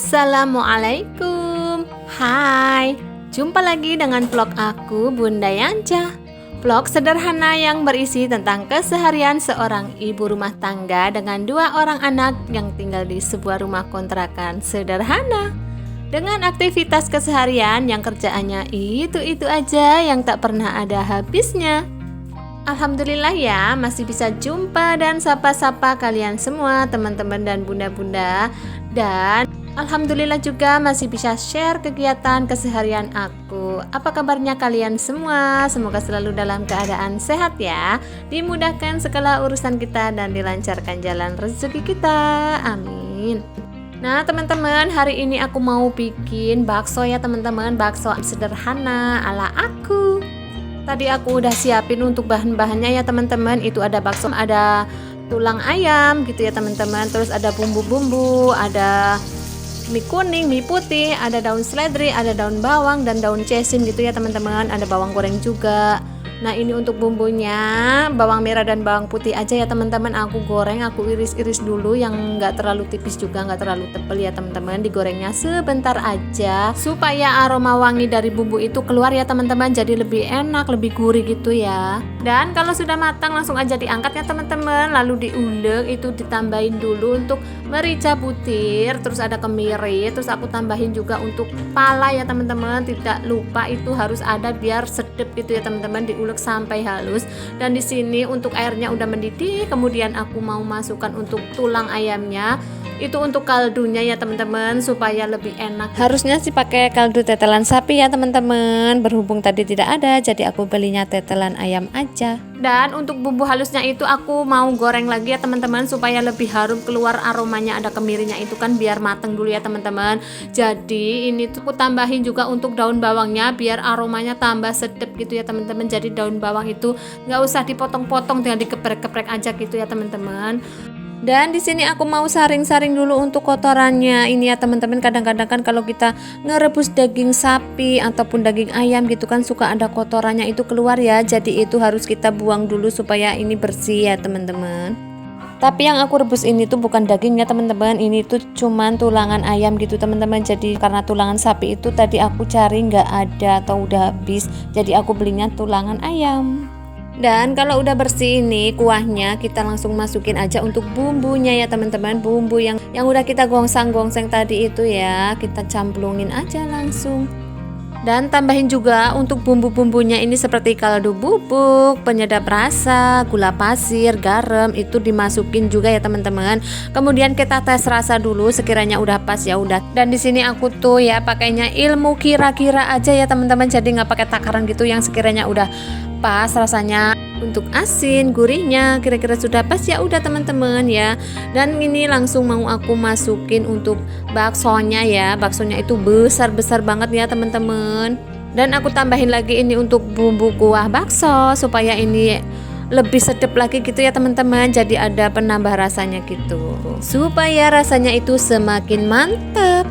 Assalamualaikum. Hai, jumpa lagi dengan vlog aku, Bunda Yanca. Vlog sederhana yang berisi tentang keseharian seorang ibu rumah tangga dengan 2 orang anak yang tinggal di sebuah rumah kontrakan sederhana. Dengan aktivitas keseharian yang kerjaannya itu aja yang tak pernah ada habisnya. Alhamdulillah ya, masih bisa jumpa dan sapa-sapa kalian semua teman-teman dan bunda-bunda. Dan alhamdulillah juga masih bisa share kegiatan keseharian aku. Apa kabarnya kalian semua? Semoga selalu dalam keadaan sehat ya, dimudahkan segala urusan kita dan dilancarkan jalan rezeki kita. Amin. Nah teman-teman, hari ini aku mau bikin bakso ya teman-teman. Bakso sederhana ala aku. Tadi aku udah siapin untuk bahan-bahannya ya teman-teman. Itu ada bakso, ada tulang ayam gitu ya teman-teman. Terus ada bumbu-bumbu, ada mie kuning, mie putih, ada daun seledri, ada daun bawang dan daun cesim gitu ya teman-teman. Ada bawang goreng juga. Nah ini untuk bumbunya, bawang merah dan bawang putih aja ya teman-teman. Aku goreng, aku iris-iris dulu yang nggak terlalu tipis juga nggak terlalu tebal ya teman-teman. Digorengnya sebentar aja supaya aroma wangi dari bumbu itu keluar ya teman-teman. Jadi lebih enak, lebih gurih gitu ya. Dan kalau sudah matang langsung aja diangkat ya teman-teman. Lalu diulek, itu ditambahin dulu untuk merica butir, terus ada kemiri, terus aku tambahin juga untuk pala ya teman-teman. Tidak lupa itu harus ada biar sedep gitu ya teman-teman. Diulek sampai halus. Dan di sini untuk airnya udah mendidih, kemudian aku mau masukkan untuk tulang ayamnya. Itu untuk kaldunya ya teman-teman supaya lebih enak. Harusnya sih pakai kaldu tetelan sapi ya teman-teman. Berhubung tadi tidak ada, jadi aku belinya tetelan ayam aja. Dan untuk bumbu halusnya itu aku mau goreng lagi ya teman-teman supaya lebih harum, keluar aromanya, ada kemirinya itu kan, biar mateng dulu ya teman-teman. Jadi ini tuh aku tambahin juga untuk daun bawangnya biar aromanya tambah sedap gitu ya teman-teman. Jadi daun bawang itu nggak usah dipotong-potong, tinggal dikeprek-keprek aja gitu ya teman-teman. Dan di sini aku mau saring-saring dulu untuk kotorannya. Ini ya teman-teman, kadang-kadang kan kalau kita ngerebus daging sapi ataupun daging ayam gitu kan suka ada kotorannya itu keluar ya. Jadi itu harus kita buang dulu supaya ini bersih ya teman-teman. Tapi yang aku rebus ini tuh bukan dagingnya teman-teman. Ini tuh cuman tulangan ayam gitu teman-teman. Jadi karena tulangan sapi itu tadi aku cari nggak ada atau udah habis. Jadi aku belinya tulangan ayam. Dan kalau udah bersih ini kuahnya, kita langsung masukin aja untuk bumbunya ya teman-teman. Bumbu yang udah kita gongsang-gongseng tadi itu ya, kita camplungin aja langsung. Dan tambahin juga untuk bumbu-bumbunya ini seperti kaldu bubuk, penyedap rasa, gula pasir, garam, itu dimasukin juga ya teman-teman. Kemudian kita tes rasa dulu, sekiranya udah pas ya udah. Dan di sini aku tuh ya pakainya ilmu kira-kira aja ya teman-teman. Jadi nggak pakai takaran gitu, yang sekiranya udah pas rasanya untuk asin, gurihnya kira-kira sudah pas ya udah teman-teman ya. Dan ini langsung mau aku masukin untuk baksonya ya. Baksonya itu besar-besar banget ya teman-teman. Dan aku tambahin lagi ini untuk bumbu kuah bakso supaya ini lebih sedap lagi gitu ya teman-teman. Jadi ada penambah rasanya gitu supaya rasanya itu semakin mantap.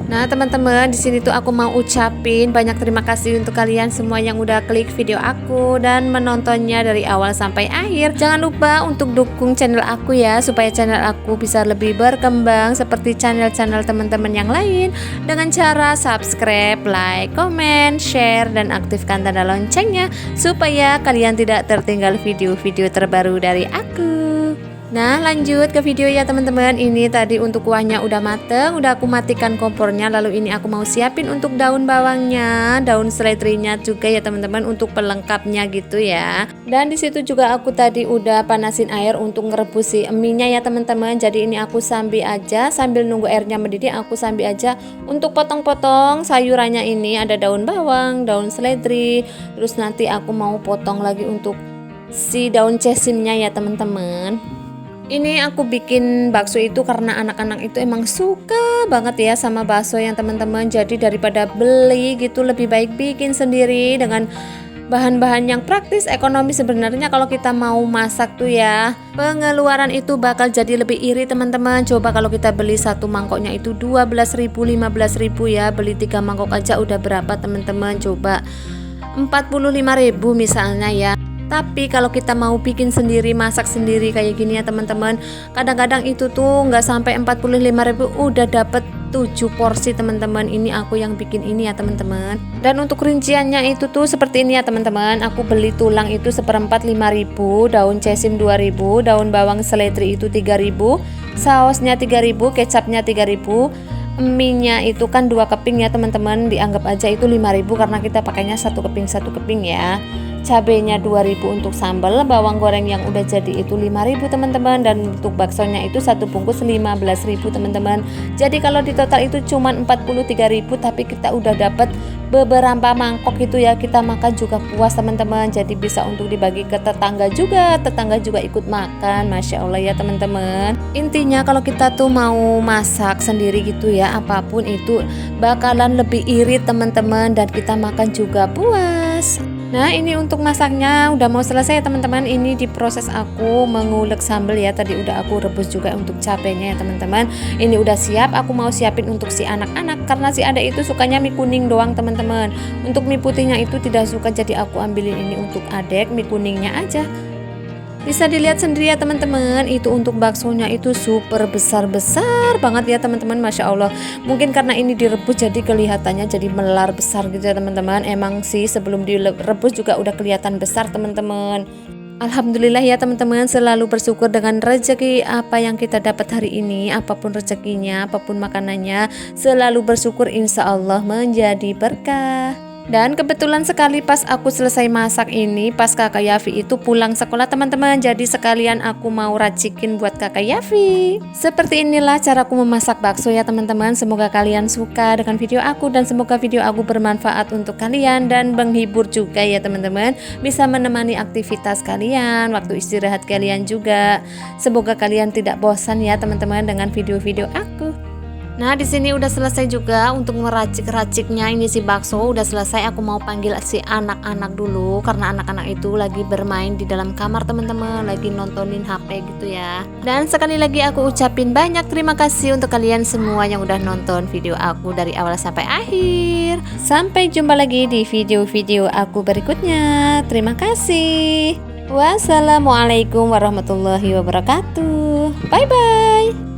Nah teman-teman, di sini tuh aku mau ucapin banyak terima kasih untuk kalian semua yang udah klik video aku dan menontonnya dari awal sampai akhir. Jangan lupa untuk dukung channel aku ya, supaya channel aku bisa lebih berkembang seperti channel-channel teman-teman yang lain, dengan cara subscribe, like, comment, share, dan aktifkan tanda loncengnya supaya kalian tidak tertinggal video-video terbaru dari aku. Nah lanjut ke video ya teman-teman. Ini tadi untuk kuahnya udah mateng, udah aku matikan kompornya. Lalu ini aku mau siapin untuk daun bawangnya, daun seledrinya juga ya teman-teman untuk pelengkapnya gitu ya. Dan di situ juga aku tadi udah panasin air untuk ngerebus si eminya ya teman-teman. Jadi ini aku sambil nunggu airnya mendidih, aku sambil aja untuk potong-potong sayurannya. Ini ada daun bawang, daun seledri, terus nanti aku mau potong lagi untuk si daun cesimnya ya teman-teman. Ini aku bikin bakso itu karena anak-anak itu emang suka banget ya sama bakso yang teman-teman. Jadi daripada beli gitu, lebih baik bikin sendiri dengan bahan-bahan yang praktis, ekonomis. Sebenarnya kalau kita mau masak tuh ya, pengeluaran itu bakal jadi lebih iri teman-teman. Coba kalau kita beli satu mangkoknya itu 12.000, 15.000 ya. Beli 3 mangkok aja udah berapa teman-teman? Coba 45.000 misalnya ya. Tapi kalau kita mau bikin sendiri, masak sendiri kayak gini ya teman-teman, kadang-kadang itu tuh nggak sampai 45.000 udah dapet 7 porsi teman-teman. Ini aku yang bikin ini ya teman-teman. Dan untuk rinciannya itu tuh seperti ini ya teman-teman. Aku beli tulang itu seperempat 5.000, daun cesim 2.000, daun bawang seledri itu 3.000, sausnya 3.000, kecapnya 3.000, mie-nya itu kan 2 keping ya teman-teman. Dianggap aja itu 5.000 karena kita pakainya 1 keping ya. Cabenya 2.000 untuk sambal, bawang goreng yang udah jadi itu 5.000 teman-teman, dan untuk baksonya itu 1 bungkus 15.000 teman-teman. Jadi kalau di total itu cuman 43.000, tapi kita udah dapat beberapa mangkok itu ya, kita makan juga puas teman-teman. Jadi bisa untuk dibagi ke tetangga juga ikut makan. Masya Allah ya teman-teman. Intinya kalau kita tuh mau masak sendiri gitu ya, apapun itu bakalan lebih irit teman-teman, dan kita makan juga puas. Nah ini untuk masaknya udah mau selesai ya teman-teman. Ini di proses aku mengulek sambal ya. Tadi udah aku rebus juga untuk cabenya ya teman-teman. Ini udah siap, aku mau siapin untuk si anak-anak, karena si adek itu sukanya mie kuning doang teman-teman. Untuk mie putihnya itu tidak suka, jadi aku ambilin ini untuk adek, mie kuningnya aja. Bisa dilihat sendiri ya teman-teman, itu untuk baksonya itu super besar-besar banget ya teman-teman. Masya Allah, mungkin karena ini direbus jadi kelihatannya jadi melar besar gitu ya teman-teman. Emang sih sebelum direbus juga udah kelihatan besar teman-teman. Alhamdulillah ya teman-teman, selalu bersyukur dengan rezeki apa yang kita dapat hari ini. Apapun rezekinya, apapun makanannya, selalu bersyukur, insya Allah menjadi berkah. Dan kebetulan sekali pas aku selesai masak ini, pas kakak Yafi itu pulang sekolah teman-teman. Jadi sekalian aku mau racikin buat kakak Yafi. Seperti inilah caraku memasak bakso ya teman-teman. Semoga kalian suka dengan video aku, dan semoga video aku bermanfaat untuk kalian dan menghibur juga ya teman-teman. Bisa menemani aktivitas kalian, waktu istirahat kalian juga. Semoga kalian tidak bosan ya teman-teman dengan video-video aku. Nah di sini udah selesai juga untuk ngeracik-raciknya. Ini si bakso udah selesai. Aku mau panggil si anak-anak dulu, karena anak-anak itu lagi bermain di dalam kamar teman-teman, lagi nontonin HP gitu ya. Dan sekali lagi aku ucapin banyak terima kasih untuk kalian semua yang udah nonton video aku dari awal sampai akhir. Sampai jumpa lagi di video-video aku berikutnya. Terima kasih. Wassalamualaikum warahmatullahi wabarakatuh. Bye bye.